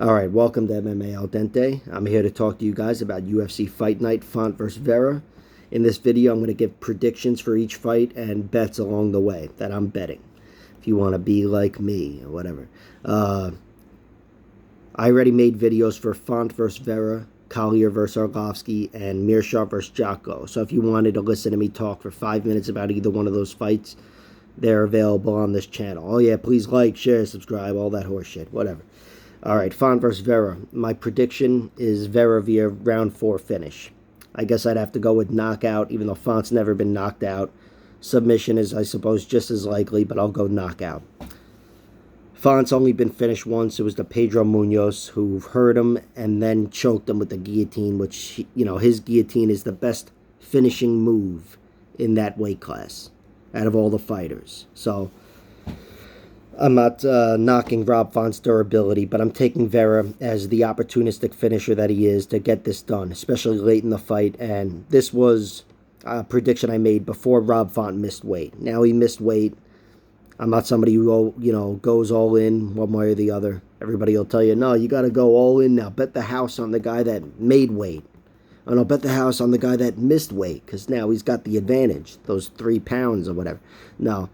Alright, welcome to MMA Al Dente. I'm here to talk to you guys about UFC Fight Night, Font vs. Vera. In this video, I'm going to give predictions for each fight and bets along the way that I'm betting. If you want to be like me or whatever. I already made videos for Font vs. Vera, Collier vs. Arlowski, and Mearshart vs. Jocko. So if you wanted to listen to me talk for 5 minutes about either one of those fights, they're available on this channel. Oh yeah, please like, share, subscribe, all that horse shit, whatever. Alright, Font vs. Vera. My prediction is Vera via round 4 finish. I guess I'd have to go with knockout, even though Font's never been knocked out. Submission is, I suppose, just as likely, but I'll go knockout. Font's only been finished once. It was the Pedro Munoz who hurt him and then choked him with the guillotine, which, his guillotine is the best finishing move in that weight class out of all the fighters. So I'm not knocking Rob Font's durability, but I'm taking Vera as the opportunistic finisher that he is to get this done, especially late in the fight. And this was a prediction I made before Rob Font missed weight. Now he missed weight. I'm not somebody who, goes all in one way or the other. Everybody will tell you, no, you got to go all in now. Bet the house on the guy that made weight. And I'll bet the house on the guy that missed weight because now he's got the advantage, those 3 pounds or whatever. No.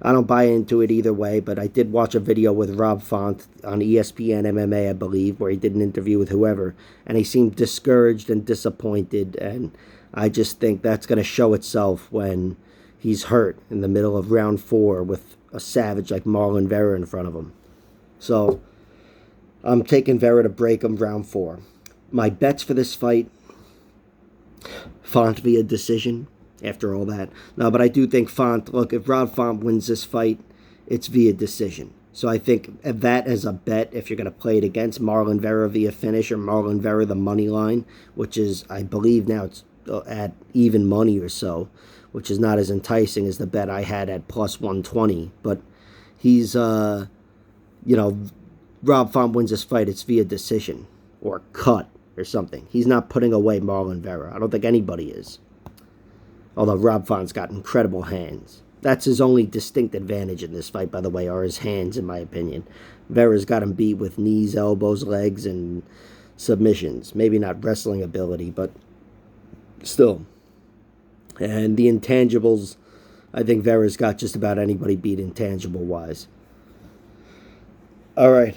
I don't buy into it either way, but I did watch a video with Rob Font on ESPN MMA, I believe, where he did an interview with whoever, and he seemed discouraged and disappointed, and I just think that's going to show itself when he's hurt in the middle of round 4 with a savage like Marlon Vera in front of him. So I'm taking Vera to break him round 4. My bets for this fight, Font via decision. After all that. No, but I do think Font, look, if Rob Font wins this fight, it's via decision. So I think that as a bet, if you're going to play it against Marlon Vera via finish or Marlon Vera the money line, which is, I believe now it's at even money or so, which is not as enticing as the bet I had at plus 120. But he's, Rob Font wins this fight, it's via decision or cut or something. He's not putting away Marlon Vera. I don't think anybody is. Although Rob Font's got incredible hands. That's his only distinct advantage in this fight, by the way, are his hands, in my opinion. Vera's got him beat with knees, elbows, legs, and submissions. Maybe not wrestling ability, but still. And the intangibles, I think Vera's got just about anybody beat intangible-wise. All right.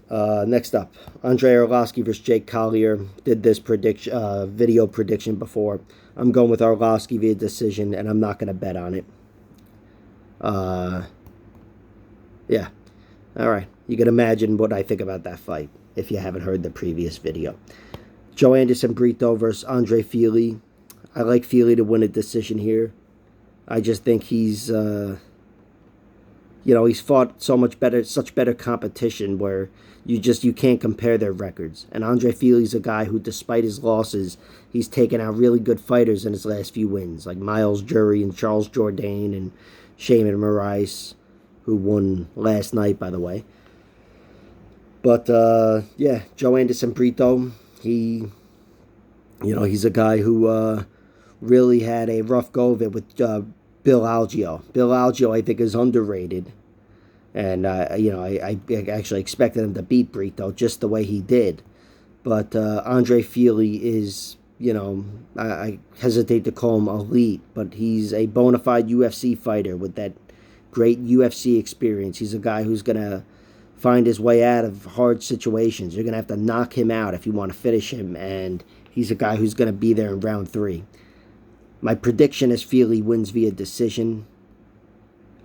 Next up, Andre Arlowski versus Jake Collier. Did this video prediction before. I'm going with Arlowski via decision, and I'm not going to bet on it. Yeah. All right. You can imagine what I think about that fight if you haven't heard the previous video. Joe Anderson Brito versus Andre Fili. I like Fili to win a decision here. I just think he's, he's fought such better competition where you can't compare their records. And Andre Fili's a guy who, despite his losses, he's taken out really good fighters in his last few wins, like Miles Jury and Charles Jourdain and Shaman Moraes, who won last night, by the way. But, yeah, Joe Anderson Brito, he's a guy who really had a rough go of it with Bill Algeo. Bill Algeo, I think, is underrated. And, I actually expected him to beat Brito just the way he did. But Andre Fili is, I hesitate to call him elite, but he's a bona fide UFC fighter with that great UFC experience. He's a guy who's going to find his way out of hard situations. You're going to have to knock him out if you want to finish him, and he's a guy who's going to be there in round 3. My prediction is Fili wins via decision,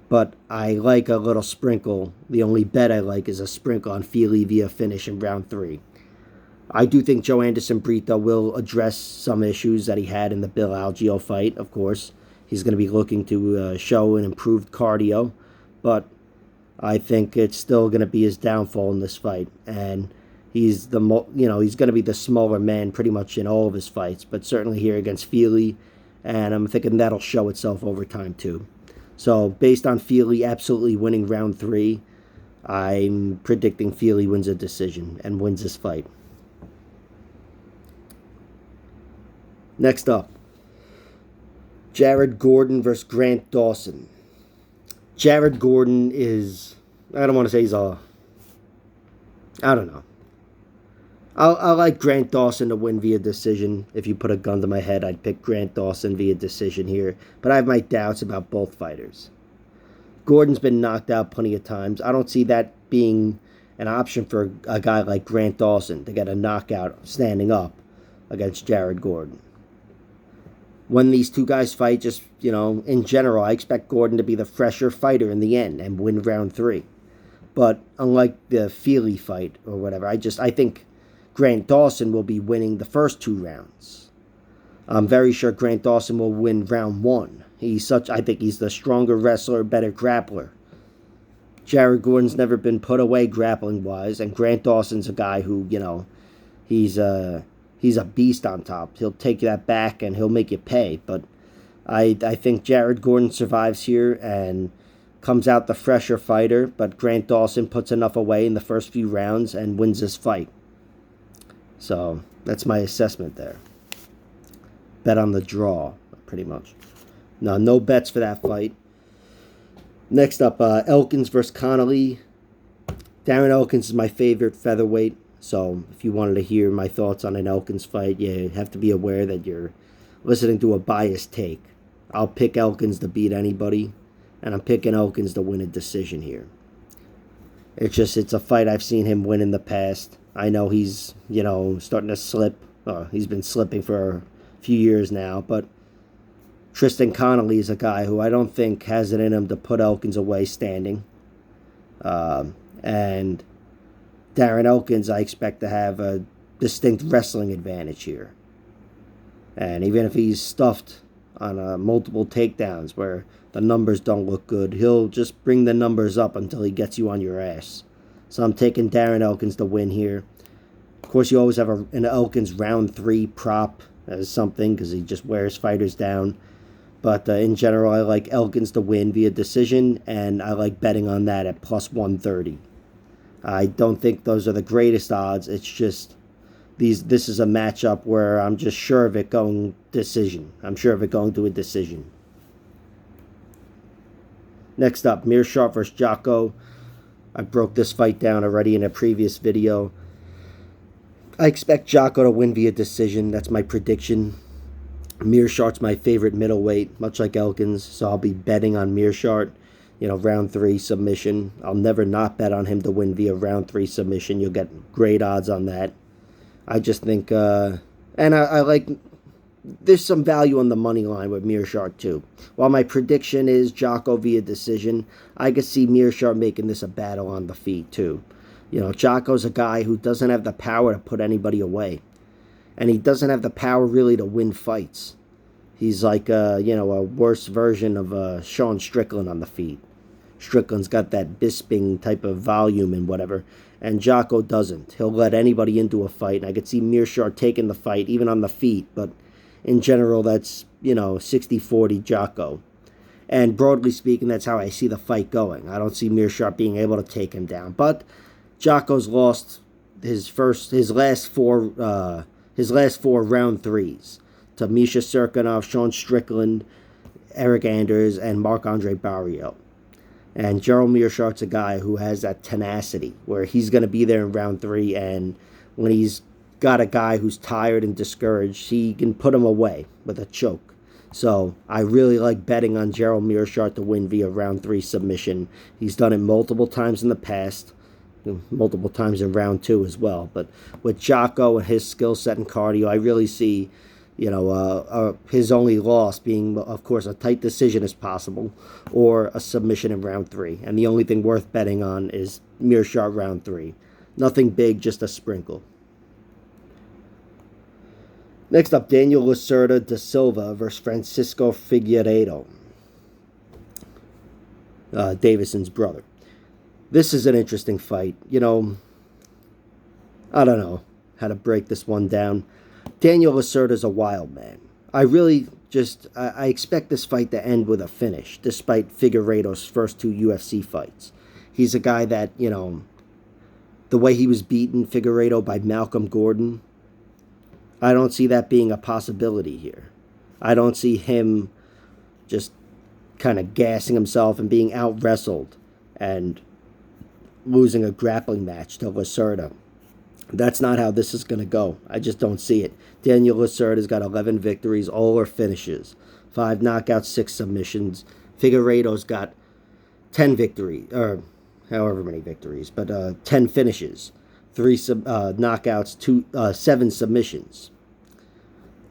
but I like a little sprinkle. The only bet I like is a sprinkle on Fili via finish in round 3. I do think Joe Anderson Brito will address some issues that he had in the Bill Algeo fight, of course. He's going to be looking to show an improved cardio, but I think it's still going to be his downfall in this fight. And he's he's going to be the smaller man pretty much in all of his fights, but certainly here against Fili, and I'm thinking that'll show itself over time too. So based on Fili absolutely winning round 3, I'm predicting Fili wins a decision and wins this fight. Next up, Jared Gordon versus Grant Dawson. Jared Gordon is, I don't want to say he's I don't know. I like Grant Dawson to win via decision. If you put a gun to my head, I'd pick Grant Dawson via decision here. But I have my doubts about both fighters. Gordon's been knocked out plenty of times. I don't see that being an option for a guy like Grant Dawson to get a knockout standing up against Jared Gordon. When these two guys fight, just, in general, I expect Gordon to be the fresher fighter in the end and win round 3. But unlike the Feely fight or whatever, I think Grant Dawson will be winning the first 2 rounds. I'm very sure Grant Dawson will win round 1. I think he's the stronger wrestler, better grappler. Jared Gordon's never been put away grappling-wise, and Grant Dawson's a guy who, he's a beast on top. He'll take that back and he'll make you pay. But I think Jared Gordon survives here and comes out the fresher fighter, but Grant Dawson puts enough away in the first few rounds and wins this fight. So that's my assessment there. Bet on the draw, pretty much. No bets for that fight. Next up, Elkins versus Connolly. Darren Elkins is my favorite featherweight. So if you wanted to hear my thoughts on an Elkins fight, you have to be aware that you're listening to a biased take. I'll pick Elkins to beat anybody, and I'm picking Elkins to win a decision here. It's a fight I've seen him win in the past. I know he's, starting to slip. He's been slipping for a few years now, but Tristan Connolly is a guy who I don't think has it in him to put Elkins away standing. And Darren Elkins, I expect to have a distinct wrestling advantage here. And even if he's stuffed on multiple takedowns where the numbers don't look good, he'll just bring the numbers up until he gets you on your ass. So I'm taking Darren Elkins to win here. Of course, you always have an Elkins round 3 prop as something because he just wears fighters down. But in general, I like Elkins to win via decision, and I like betting on that at plus 130. I don't think those are the greatest odds. It's just this is a matchup where I'm just sure of it going decision. I'm sure of it going to a decision. Next up, Meerschaert versus Jocko. I broke this fight down already in a previous video. I expect Jocko to win via decision. That's my prediction. Meerschaert's my favorite middleweight, much like Elkins, so I'll be betting on Meerschaert. Round 3 submission. I'll never not bet on him to win via round 3 submission. You'll get great odds on that. I just think, and I like, there's some value on the money line with Meerschaert too. While my prediction is Jocko via decision, I could see Meerschaert making this a battle on the feet too. Jocko's a guy who doesn't have the power to put anybody away. And he doesn't have the power really to win fights. He's like, a worse version of Sean Strickland on the feet. Strickland's got that Bisping type of volume and whatever, and Jocko doesn't. He'll let anybody into a fight, and I could see Meerschaert taking the fight, even on the feet, but in general, that's, 60-40 Jocko. And broadly speaking, that's how I see the fight going. I don't see Meerschaert being able to take him down, but Jocko's lost his last four round 3s to Misha Serkinov, Sean Strickland, Eric Anders, and Marc-Andre Barrios. And Gerald Meerschaert's a guy who has that tenacity where he's going to be there in round 3, and when he's got a guy who's tired and discouraged, he can put him away with a choke. So I really like betting on Gerald Meerschaert to win via round 3 submission. He's done it multiple times in the past, multiple times in round 2 as well. But with Jocko and his skill set and cardio, I really see his only loss being, of course, a tight decision as possible or a submission in round 3. And the only thing worth betting on is Meerschaert round 3. Nothing big, just a sprinkle. Next up, Daniel Lucerta da Silva versus Francisco Figuereto, Davison's brother. This is an interesting fight. I don't know how to break this one down. Daniel Lucerta's a wild man. I expect this fight to end with a finish, despite Figuereto's first 2 UFC fights. He's a guy that, the way he was beaten, Figuereto, by Malcolm Gordon, I don't see that being a possibility here. I don't see him just kind of gassing himself and being out-wrestled and losing a grappling match to Lucerta. That's not how this is going to go. I just don't see it. Daniel Lucerta's got 11 victories, all are finishes. 5 knockouts, 6 submissions. Figueredo's got 10 victories, or however many victories, but 10 finishes. 3 knockouts, 7 submissions.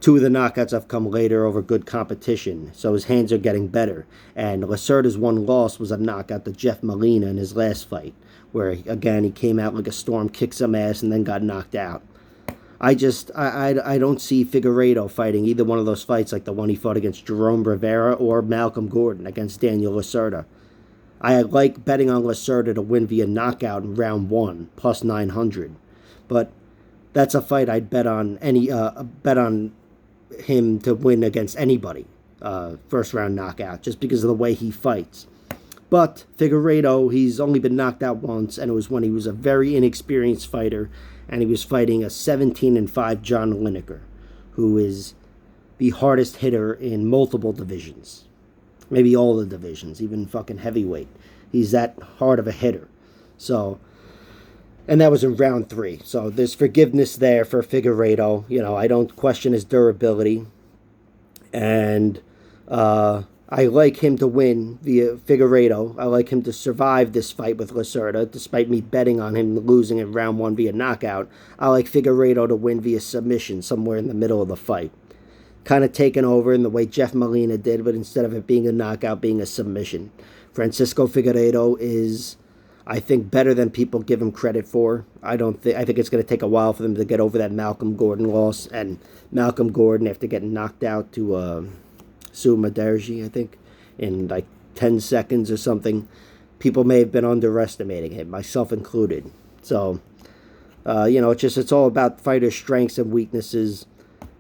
2 of the knockouts have come later over good competition, so his hands are getting better. And Lucerta's one loss was a knockout to Jeff Molina in his last fight, where, again, he came out like a storm, kicked some ass, and then got knocked out. I don't see Figuereto fighting either one of those fights like the one he fought against Jerome Rivera or Malcolm Gordon against Daniel Lucerta. I like betting on Lucerta to win via knockout in round 1, plus 900. But that's a fight I'd bet on him to win against anybody, first round knockout, just because of the way he fights. But Figuereto, he's only been knocked out once, and it was when he was a very inexperienced fighter, and he was fighting a 17-5 John Lineker, who is the hardest hitter in multiple divisions. Maybe all the divisions, even fucking heavyweight. He's that hard of a hitter. So, and that was in round 3. So there's forgiveness there for Figuereto. You know, I don't question his durability. And I like him to win via Figuereto. I like him to survive this fight with Lucerta, despite me betting on him losing in round 1 via knockout. I like Figuereto to win via submission somewhere in the middle of the fight. Kind of taken over in the way Jeff Molina did, but instead of it being a knockout, being a submission. Francisco Figuereto is, I think, better than people give him credit for. I think it's going to take a while for them to get over that Malcolm Gordon loss. And Malcolm Gordon, after getting knocked out to Sumaderji, I think, in like 10 seconds or something, people may have been underestimating him, myself included. So, it's all about fighter strengths and weaknesses.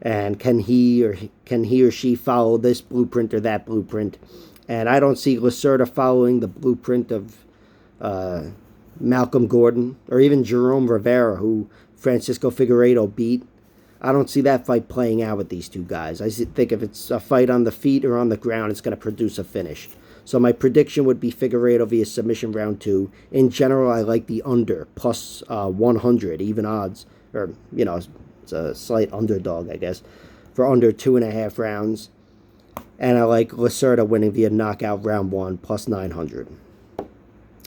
And can he or she follow this blueprint or that blueprint? And I don't see Lucerta following the blueprint of Malcolm Gordon or even Jerome Rivera, who Francisco Figuereto beat. I don't see that fight playing out with these two guys. I think if it's a fight on the feet or on the ground, it's going to produce a finish. So my prediction would be Figuereto via submission round 2. In general, I like the under, plus 100, even odds. Or, it's a slight underdog, I guess, for under 2.5 rounds. And I like Lucerta winning via knockout round 1, plus 900.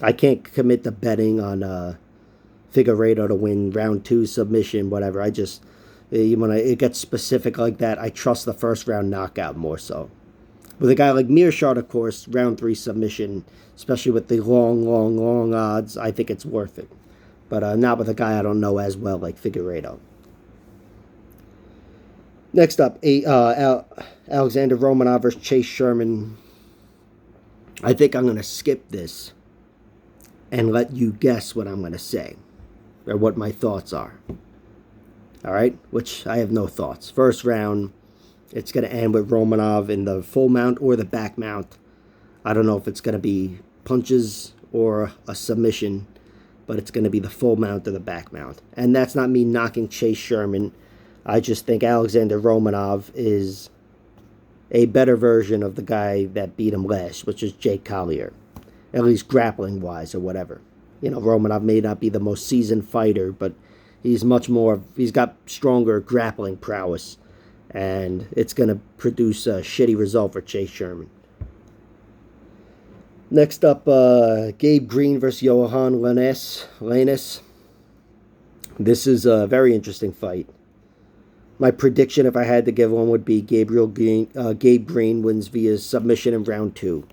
I can't commit to betting on Figuereto to win round 2 submission, whatever. I just, when it gets specific like that, I trust the first round knockout more so. With a guy like Mearshart, of course, round 3 submission, especially with the long odds, I think it's worth it. But not with a guy I don't know as well like Figuereto. Next up, Alexander Romanov versus Chase Sherman. I think I'm going to skip this and let you guess what I'm going to say or what my thoughts are. All right? Which I have no thoughts. First round, it's going to end with Romanov in the full mount or the back mount. I don't know if it's going to be punches or a submission, but it's going to be the full mount or the back mount. And that's not me knocking Chase Sherman. I just think Alexander Romanov is a better version of the guy that beat him last, which is Jake Collier, at least grappling-wise or whatever. Romanov may not be the most seasoned fighter, but he's got stronger grappling prowess, and it's going to produce a shitty result for Chase Sherman. Next up, Gabe Breen versus Johann Lennes. This is a very interesting fight. My prediction, if I had to give one, would be Gabe Breen wins via submission in round 2.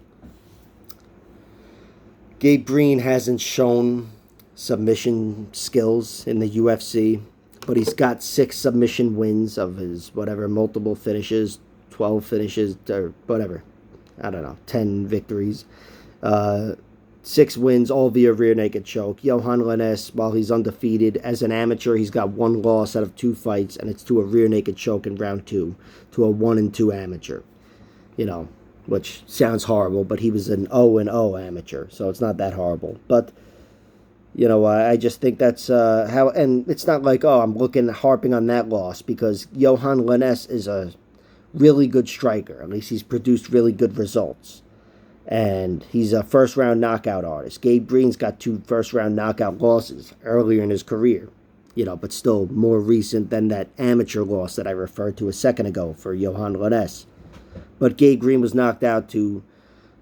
Gabe Breen hasn't shown submission skills in the UFC, but he's got 6 submission wins of his multiple finishes, 12 finishes, or whatever. I don't know, 10 victories. 6 wins, all via rear naked choke. Johann Lennes, while he's undefeated, as an amateur, he's got 1 loss out of 2 fights, and it's to a rear naked choke in round 2, to a 1-2 amateur. Which sounds horrible, but he was an 0-0 amateur, so it's not that horrible. But, I just think that's how, and it's not like, I'm harping on that loss, because Johann Lennes is a really good striker. At least he's produced really good results. And he's a first-round knockout artist. Gabe Breen's got 2 first-round knockout losses earlier in his career. but still more recent than that amateur loss that I referred to a second ago for Johann Lennes. But Gabe Breen was knocked out to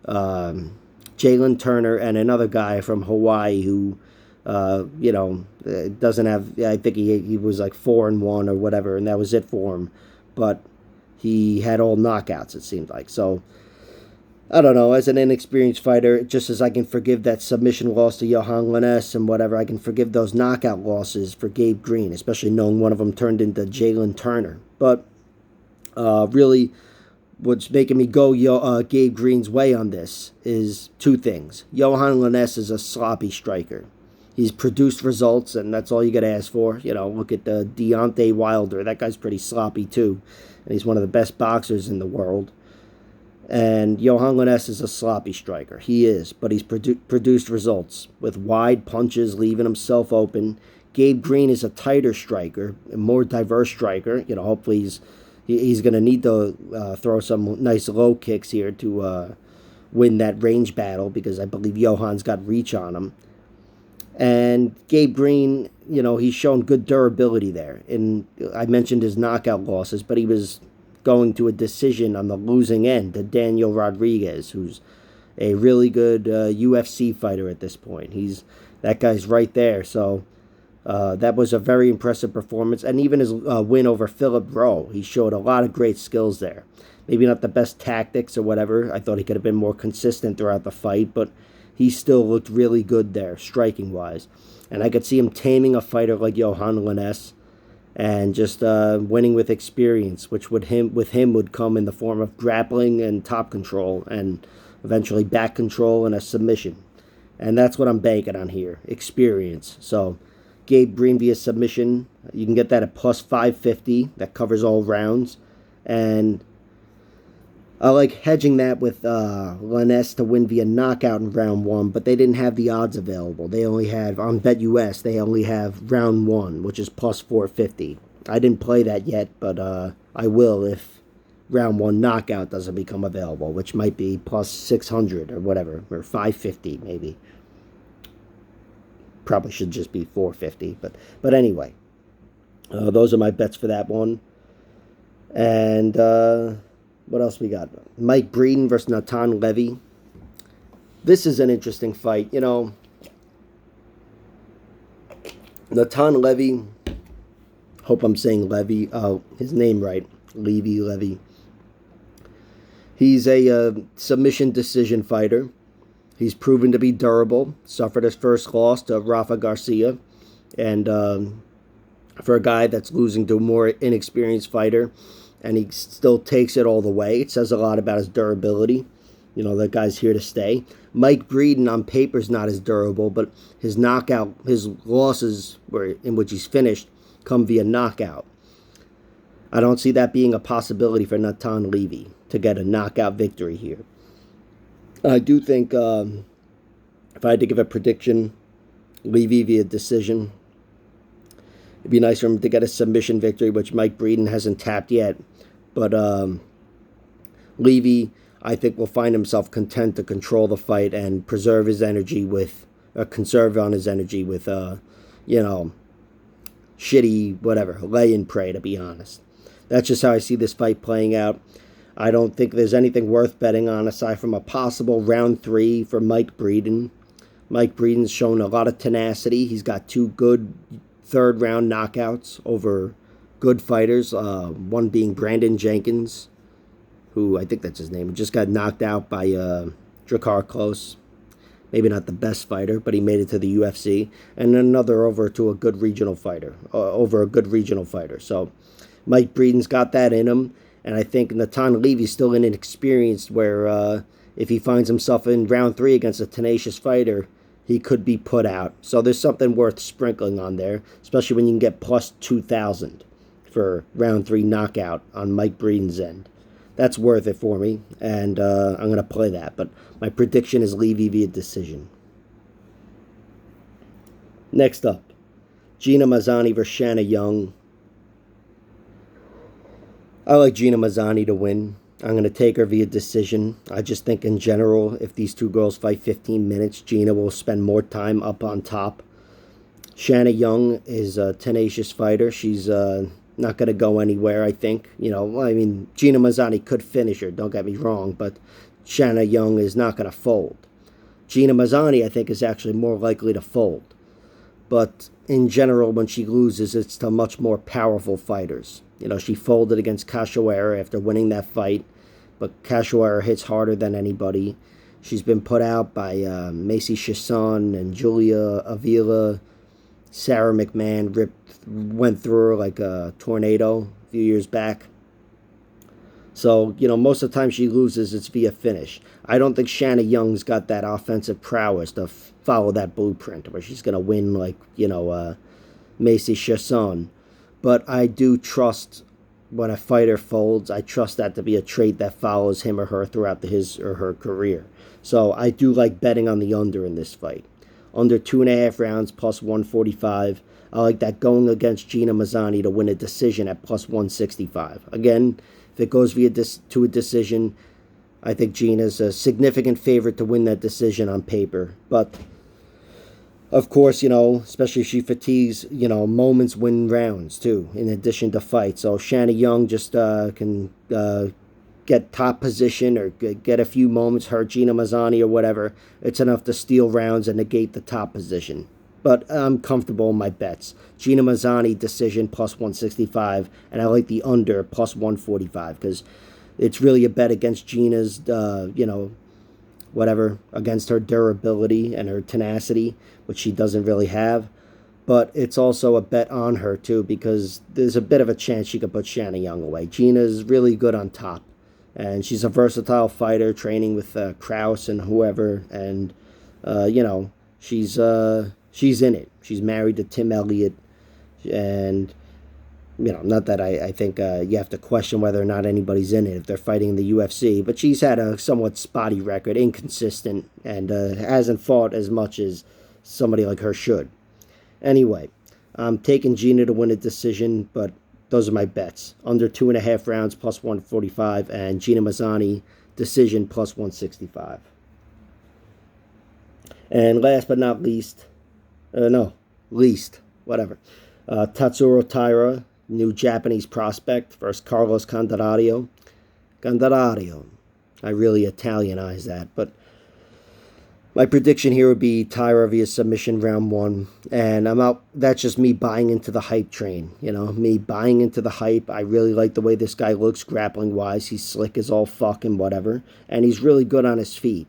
Jalen Turner and another guy from Hawaii who, doesn't have. I think he was like 4-1 or whatever, and that was it for him. But he had all knockouts, it seemed like. So I don't know. As an inexperienced fighter, just as I can forgive that submission loss to Johann Lennes and whatever, I can forgive those knockout losses for Gabe Breen, especially knowing one of them turned into Jalen Turner. But really, what's making me go Gabe Breen's way on this is two things. Johann Lennes is a sloppy striker. He's produced results, and that's all you got to ask for. Look at Deontay Wilder. That guy's pretty sloppy, too. And he's one of the best boxers in the world. And Johann Lennes is a sloppy striker. He is, but he's produced results with wide punches, leaving himself open. Gabe Breen is a tighter striker, a more diverse striker. Hopefully he's going to need to throw some nice low kicks here to win that range battle, because I believe Johann's got reach on him. And Gabe Breen, he's shown good durability there. And I mentioned his knockout losses, but he was going to a decision on the losing end to Daniel Rodriguez, who's a really good UFC fighter at this point. That guy's right there. So that was a very impressive performance. And even his win over Philip Rowe, he showed a lot of great skills there. Maybe not the best tactics or whatever. I thought he could have been more consistent throughout the fight, but he still looked really good there, striking-wise. And I could see him taming a fighter like Johann Lennes and just winning with experience, which with him would come in the form of grappling and top control and eventually back control and a submission. And that's what I'm banking on here, experience. So Gabe Breen via submission, you can get that at plus 550. That covers all rounds. And I like hedging that with Lennes to win via knockout in round 1, but they didn't have the odds available. They only had, on BetUS, they only have round 1, which is plus 450. I didn't play that yet, but I will if round 1 knockout doesn't become available, which might be plus 600 or whatever, or 550 maybe. Probably should just be 450, but anyway. Those are my bets for that one. And what else we got? Mike Breen versus Natan Levy. This is an interesting fight. Natan Levy, hope I'm saying Levy, his name right, Levy. He's a submission decision fighter. He's proven to be durable. Suffered his first loss to Rafa Garcia. And for a guy that's losing to a more inexperienced fighter, and he still takes it all the way. It says a lot about his durability. That guy's here to stay. Mike Breen on paper is not as durable, but his losses in which he's finished come via knockout. I don't see that being a possibility for Natan Levy to get a knockout victory here. I do think if I had to give a prediction, Levy via decision. It'd be nice for him to get a submission victory, which Mike Breen hasn't tapped yet. But Levy, I think, will find himself content to control the fight and conserve on his energy with, shitty, whatever, lay-in prey, to be honest. That's just how I see this fight playing out. I don't think there's anything worth betting on aside from a possible round 3 for Mike Breen. Mike Breeden's shown a lot of tenacity. He's got 2 good third-round knockouts over good fighters, one being Brandon Jenkins, who I think that's his name, just got knocked out by Drakkar Klose. Maybe not the best fighter, but he made it to the UFC. And another over a good regional fighter. So Mike Breeden's got that in him. And I think Natan Levy's still inexperienced where if he finds himself in round 3 against a tenacious fighter, he could be put out. So there's something worth sprinkling on there, especially when you can get plus 2,000 for round 3 knockout on Mike Breeden's end. That's worth it for me, and I'm going to play that. But my prediction is Levy via decision. Next up, Gina Mazzani versus Shanna Young. I like Gina Mazzani to win. I'm going to take her via decision. I just think in general, if these two girls fight 15 minutes, Gina will spend more time up on top. Shanna Young is a tenacious fighter. She's not going to go anywhere, I think. I mean, Gina Mazzani could finish her, don't get me wrong, but Shanna Young is not going to fold. Gina Mazzani, I think, is actually more likely to fold. But in general, when she loses, it's to much more powerful fighters. She folded against Cachoeira after winning that fight, but Cachoeira hits harder than anybody. She's been put out by Macy Chiasson and Julia Avila. Sarah McMahon went through her like a tornado a few years back. So, most of the time she loses, it's via finish. I don't think Shanna Young's got that offensive prowess to follow that blueprint where she's going to win like, Macy Chiasson. But I do trust when a fighter folds, I trust that to be a trait that follows him or her throughout his or her career. So I do like betting on the under in this fight. Under 2.5 rounds, plus 145. I like that going against Gina Mazzani to win a decision at plus 165. Again, if it goes to a decision, I think Gina's a significant favorite to win that decision on paper. But, of course, especially if she fatigues, moments win rounds, too, in addition to fights. So Shanna Young just can get top position or get a few moments, hurt Gina Mazzani or whatever. It's enough to steal rounds and negate the top position. But I'm comfortable in my bets. Gina Mazzani decision plus 165, and I like the under plus 145 because it's really a bet against Gina's, against her durability and her tenacity, which she doesn't really have. But it's also a bet on her, too, because there's a bit of a chance she could put Shanna Young away. Gina's really good on top, and she's a versatile fighter training with Krause and whoever, and, she's in it. She's married to Tim Elliott, and, not that I think you have to question whether or not anybody's in it if they're fighting in the UFC, but she's had a somewhat spotty record, inconsistent, and hasn't fought as much as somebody like her should. Anyway, I'm taking Gina to win a decision, but those are my bets. Under 2.5 rounds, plus 145, and Gina Mazzani, decision, plus 165. And last but not least, Tatsuro Taira, new Japanese prospect, versus Carlos Candelario. I really Italianize that, but my prediction here would be Taira via submission round 1, and I'm out. That's just me buying into the hype train, me buying into the hype. I really like the way this guy looks grappling-wise. He's slick as all fuck and whatever, and he's really good on his feet.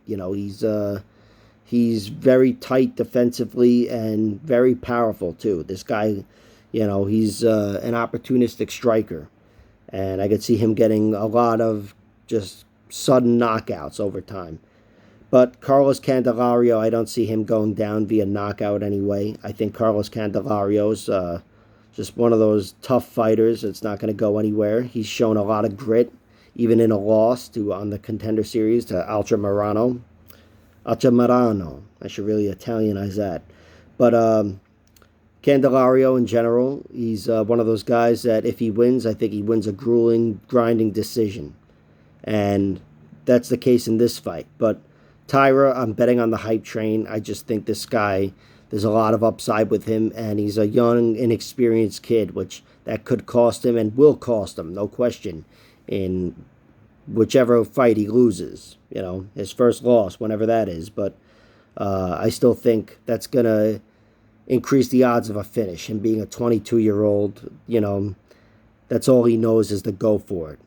He's very tight defensively and very powerful, too. This guy, he's an opportunistic striker. And I could see him getting a lot of just sudden knockouts over time. But Carlos Candelario, I don't see him going down via knockout anyway. I think Carlos Candelario's just one of those tough fighters that's not going to go anywhere. He's shown a lot of grit, even in a loss on the Contender Series to Altamirano. I should really Italianize that. But Candelario in general, he's one of those guys that if he wins, I think he wins a grueling, grinding decision. And that's the case in this fight. But Taira, I'm betting on the hype train. I just think this guy, there's a lot of upside with him, and he's a young, inexperienced kid, which that could cost him and will cost him, no question, in whichever fight he loses, his first loss, whenever that is. But I still think that's going to increase the odds of a finish. And being a 22-year-old, that's all he knows is to go for it.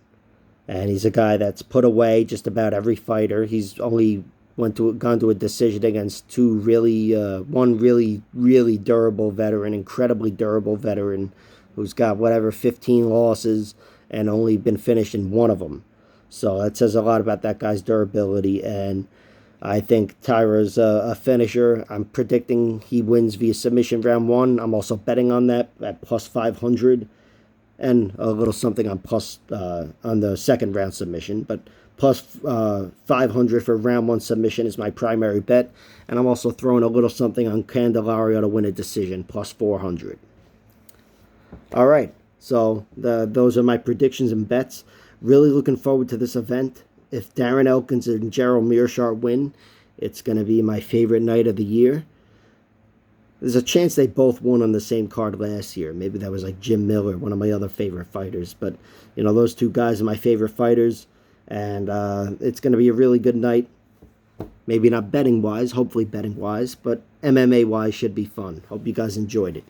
And he's a guy that's put away just about every fighter. He's only gone to a decision against one really durable veteran, incredibly durable veteran, who's got 15 losses and only been finished in one of them. So that says a lot about that guy's durability, and I think Taira's a finisher. I'm predicting he wins via submission round 1. I'm also betting on that at plus 500, and a little something on on the second round submission. But plus 500 for round 1 submission is my primary bet, and I'm also throwing a little something on Candelario to win a decision, plus 400. All right, so those are my predictions and bets. Really looking forward to this event. If Darren Elkins and Gerald Meerschaert win, it's going to be my favorite night of the year. There's a chance they both won on the same card last year. Maybe that was like Jim Miller, one of my other favorite fighters. But, those two guys are my favorite fighters. And it's going to be a really good night. Maybe not betting-wise, hopefully betting-wise, but MMA-wise should be fun. Hope you guys enjoyed it.